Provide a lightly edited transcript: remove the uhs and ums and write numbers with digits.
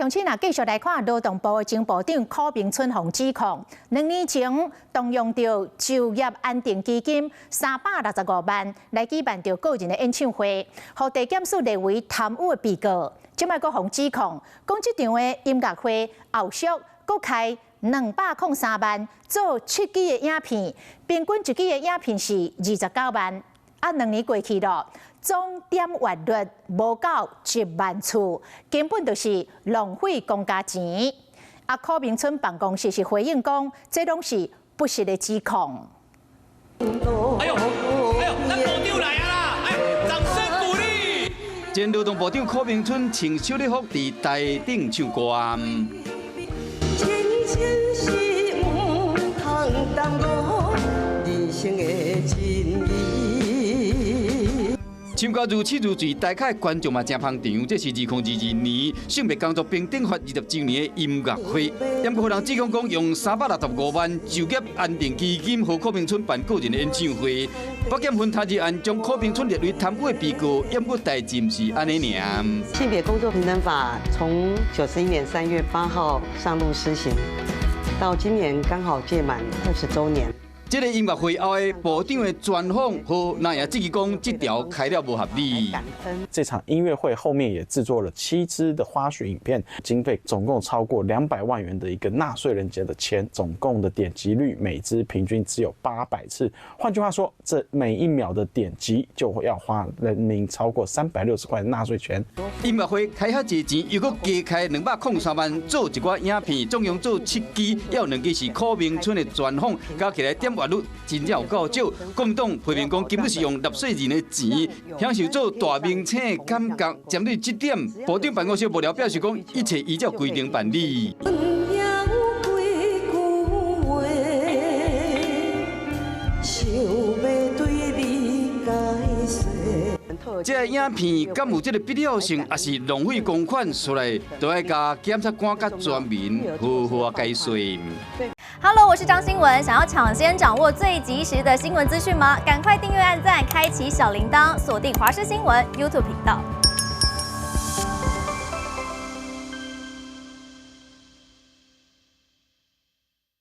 乡亲啊，继续来看劳动部的前部长柯明春洪指控，2年前动用到就业安定基金365万来举办着个人的演唱会，互地检署列为贪污的被告。即摆阁洪指控，讲即场的音乐会后续阁开203万做7支的影片，平均1支的影片是29万。2年过去了。 总点阅率无到10万次，根本就是浪费公家钱。柯明春办公室是回应讲，这拢是不实的指控。哎呦，咱部长来啊啦！哎，掌声鼓励。前劳动部长柯明春穿小礼服伫台顶唱歌。情深是唔通耽误人生的真理。 参加如此如罪，大概观众嘛真捧场。这是2022年性别工作平等法20周年的音乐会，也有人指控讲用365万就业安定基金和柯明春办个人的演唱会。北检分他日案将柯明春列为贪污的被告，也不代志不是安尼尔。性别工作平等法从91年3月8号上路施行，到今年刚好届满20周年。 这个音乐会后的部长的专访和那也质疑讲，这条开了不合理。这场音乐会后面也制作了7支的花絮影片，经费总共超过200万元的一个纳税人节的钱，总共的点击率每支平均只有800次。换句话说，这每1秒的点击就要花人民超过360块的纳税权。音乐会开遐济钱，又搁加开203万做一寡影片，总共做7支，也有2支是柯明春的专访，加起来点阅率真正有够少。国民党批评讲，根本是用纳税人的钱享受做大明星的感觉。针对这点，部长办公室幕僚表示讲，一切依照规定办理。这个影片敢有这个必要性，还是浪费公款？出来都要甲检察官甲全民好好解说。Hello， 我是张新文。想要抢先掌握最及时的新闻资讯吗？赶快订阅、按赞、开启小铃铛，锁定华视新闻 YouTube 频道。